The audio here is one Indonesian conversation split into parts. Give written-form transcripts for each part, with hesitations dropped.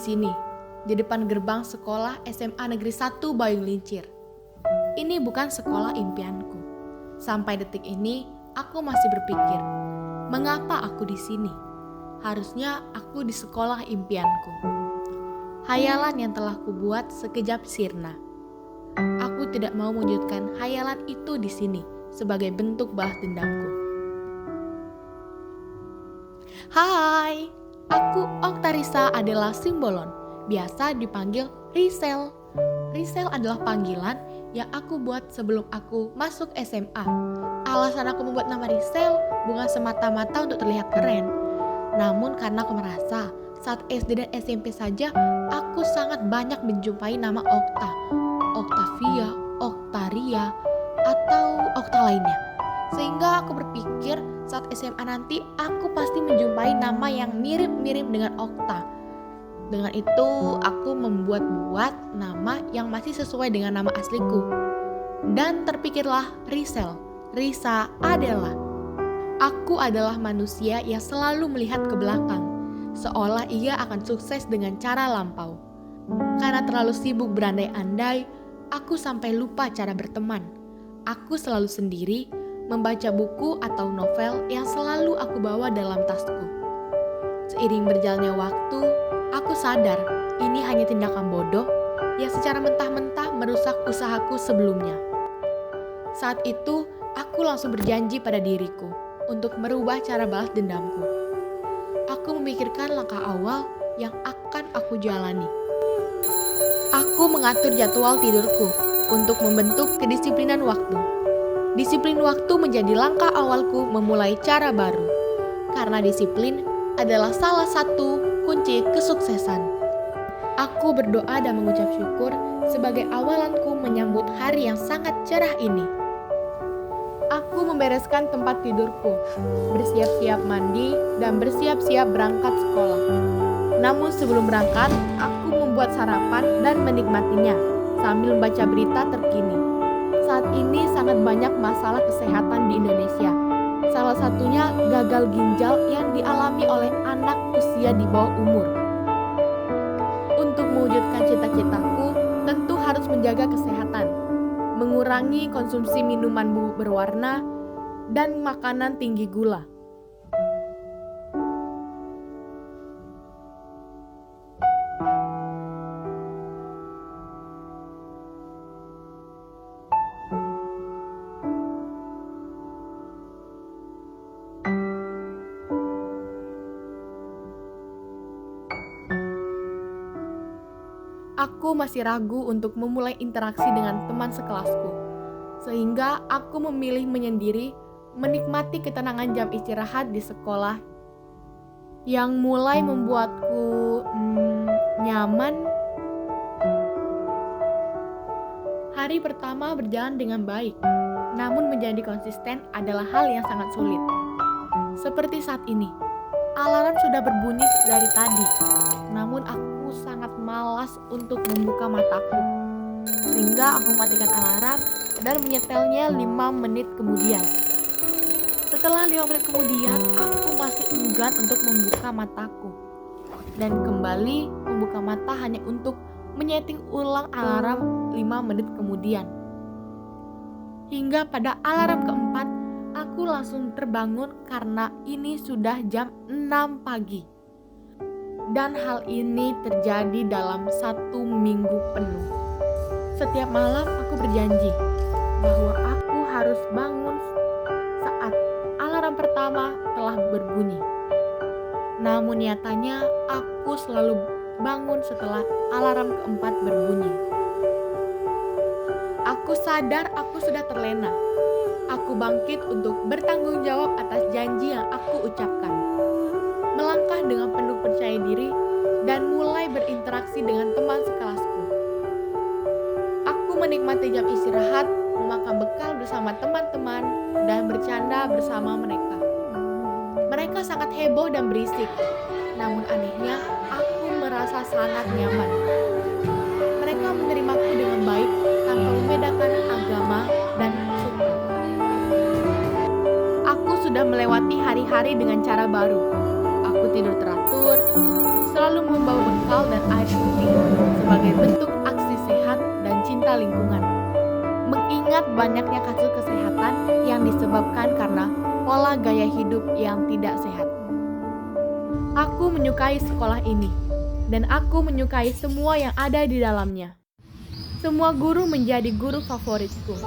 sini, di depan gerbang sekolah SMA Negeri 1 Bayung Lincir. Ini bukan sekolah impianku. Sampai detik ini, aku masih berpikir, mengapa aku di sini? Harusnya aku di sekolah impianku. Hayalan yang telah kubuat sekejap sirna. Aku tidak mau mewujudkan hayalan itu di sini sebagai bentuk balas dendamku. Hai, aku Oktarisa adalah Simbolon, biasa dipanggil Risel. Risel adalah panggilan yang aku buat sebelum aku masuk SMA. Alasan aku membuat nama Risel bukan semata-mata untuk terlihat keren, namun karena aku merasa saat SD dan SMP saja aku sangat banyak menjumpai nama Okta, Oktavia, Oktaria, atau Okta lainnya. Sehingga aku berpikir saat SMA nanti aku pasti menjumpai nama yang mirip-mirip dengan Okta. Dengan itu aku membuat-buat nama yang masih sesuai dengan nama asliku. Dan terpikirlah Risel. Risa adalah. Aku adalah manusia yang selalu melihat ke belakang, seolah ia akan sukses dengan cara lampau. Karena terlalu sibuk berandai-andai, aku sampai lupa cara berteman. Aku selalu sendiri, membaca buku atau novel yang selalu aku bawa dalam tasku. Seiring berjalannya waktu, aku sadar ini hanya tindakan bodoh yang secara mentah-mentah merusak usahaku sebelumnya. Saat itu, aku langsung berjanji pada diriku untuk merubah cara balas dendamku. Aku memikirkan langkah awal yang akan aku jalani. Aku mengatur jadwal tidurku untuk membentuk kedisiplinan waktu. Disiplin waktu menjadi langkah awalku memulai cara baru. Karena disiplin adalah salah satu kunci kesuksesan. Aku berdoa dan mengucap syukur sebagai awalanku menyambut hari yang sangat cerah ini. Aku membereskan tempat tidurku, bersiap-siap mandi, dan bersiap-siap berangkat sekolah. Namun sebelum berangkat, aku membuat sarapan dan menikmatinya sambil membaca berita terkini. Saat ini sangat banyak masalah kesehatan di Indonesia. Salah satunya gagal ginjal yang dialami oleh anak usia di bawah umur. Untuk mewujudkan cita-citaku, tentu harus menjaga kesehatan, mengurangi konsumsi minuman berwarna, dan makanan tinggi gula. Aku masih ragu untuk memulai interaksi dengan teman sekelasku, sehingga aku memilih menyendiri menikmati ketenangan jam istirahat di sekolah yang mulai membuatku nyaman. Hari pertama berjalan dengan baik, namun menjadi konsisten adalah hal yang sangat sulit. Seperti saat ini, alarm sudah berbunyi dari tadi, namun aku sangat malas untuk membuka mataku. Sehingga aku mematikan alarm dan menyetelnya 5 menit kemudian. Setelah 5 menit kemudian, aku masih enggan untuk membuka mataku. Dan kembali membuka mata hanya untuk menyeting ulang alarm 5 menit kemudian. Hingga pada alarm keempat, aku langsung terbangun karena ini sudah jam 6 pagi. Dan hal ini terjadi dalam 1 minggu penuh. Setiap malam aku berjanji bahwa aku harus bangun saat alarm pertama telah berbunyi. Namun nyatanya aku selalu bangun setelah alarm keempat berbunyi. Aku sadar aku sudah terlena. Aku bangkit untuk bertanggung jawab atas janji yang aku ucapkan. Melangkah dengan penuh percaya diri dan mulai berinteraksi dengan teman sekelasku. Aku menikmati jam istirahat, memakan bekal bersama teman-teman, dan bercanda bersama mereka. Mereka sangat heboh dan berisik, namun anehnya aku merasa sangat nyaman. Mereka menerimaku dengan baik tanpa membedakan agama dan suku. Aku sudah melewati hari-hari dengan cara baru. Aku tidur teratur, selalu membawa bekal dan air putih sebagai bentuk aksi sehat dan cinta lingkungan. Mengingat banyaknya kasus kesehatan yang disebabkan karena pola gaya hidup yang tidak sehat. Aku menyukai sekolah ini, dan aku menyukai semua yang ada di dalamnya. Semua guru menjadi guru favoritku.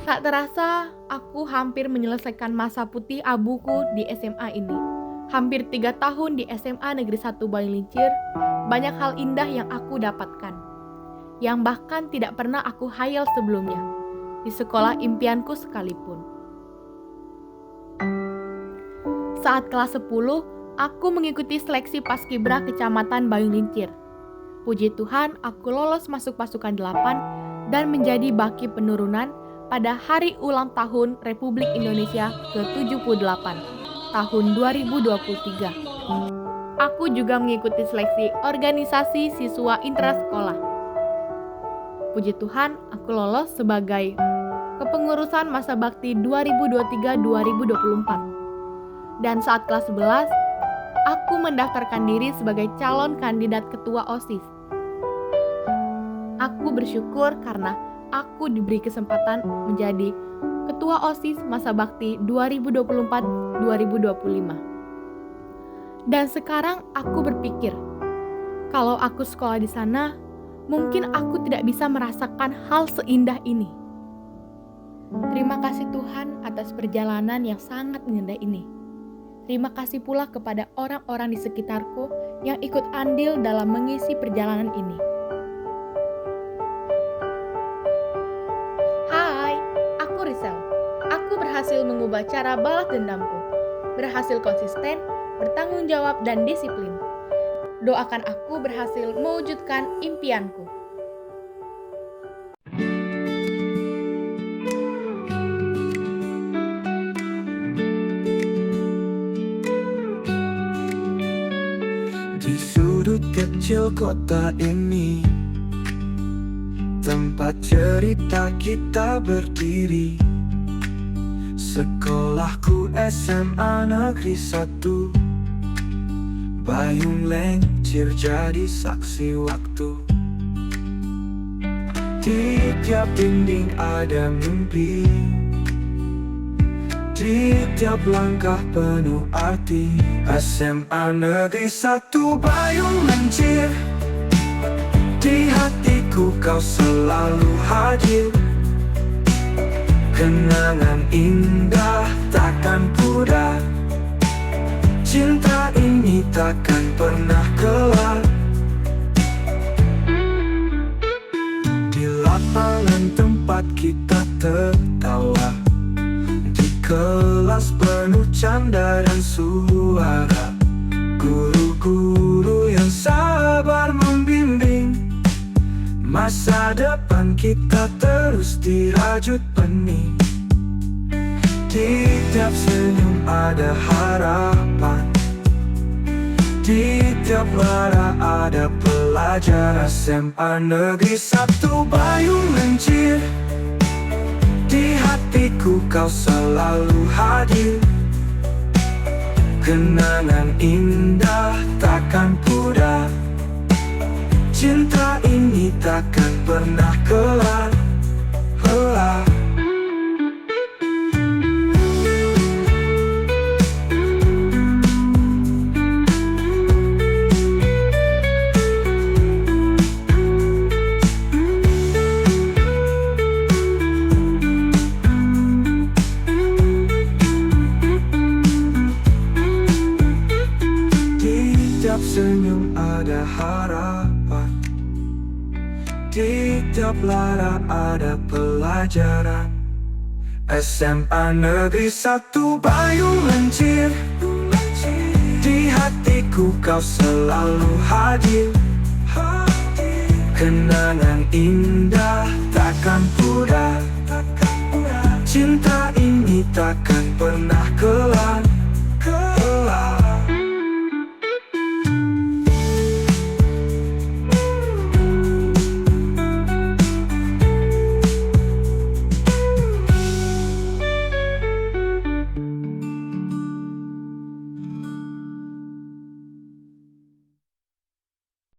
Tak terasa, aku hampir menyelesaikan masa putih abuku di SMA ini. Hampir 3 tahun di SMA Negeri 1 Banyulincir, banyak hal indah yang aku dapatkan, yang bahkan tidak pernah aku hayal sebelumnya, di sekolah impianku sekalipun. Saat kelas 10, aku mengikuti seleksi Paskibra Kecamatan Banyulincir. Puji Tuhan, aku lolos masuk pasukan 8 dan menjadi baki penurunan pada hari ulang tahun Republik Indonesia ke-78, tahun 2023. Aku juga mengikuti seleksi organisasi siswa intrasekolah. Puji Tuhan, aku lolos sebagai kepengurusan masa bakti 2023-2024. Dan saat kelas 11, aku mendaftarkan diri sebagai calon kandidat ketua OSIS. Aku bersyukur karena aku diberi kesempatan menjadi ketua OSIS masa bakti 2024-2025. Dan sekarang aku berpikir, kalau aku sekolah di sana, mungkin aku tidak bisa merasakan hal seindah ini. Terima kasih Tuhan atas perjalanan yang sangat indah ini. Terima kasih pula kepada orang-orang di sekitarku yang ikut andil dalam mengisi perjalanan ini. Hai, aku Rizal. Aku berhasil mengubah cara balas dendamku, berhasil konsisten, bertanggung jawab, dan disiplin. Doakan aku berhasil mewujudkan impianku. Di sudut kecil kota ini, tempat cerita kita berdiri. Sekolahku SMA Negeri 1 Banyulincir jadi saksi waktu. Di tiap dinding ada mimpi, di tiap langkah penuh arti. SMA Negeri 1 Banyulincir, di hatiku kau selalu hadir. Kenangan indah takkan pudar, cinta ini takkan pernah kelar. Di lapangan tempat kita tertawa, di kelas penuh canda dan suara, guru-guru yang sabar membimbing. Masa depan kita terus dirajut benih. Di tiap senyum ada harapan, di tiap lara ada pelajaran. SMA Negeri 1 Banyulincir, di hatiku kau selalu hadir. Kenangan indah takkan pudar, cinta ini takkan pernah kelar. Di tiap senyum ada harapan, di tiap lara ada pelajaran. SMA Negeri 1 Banyulincir, di hatiku kau selalu hadir. Kenangan indah takkan pudar, cinta ini takkan pernah kelar.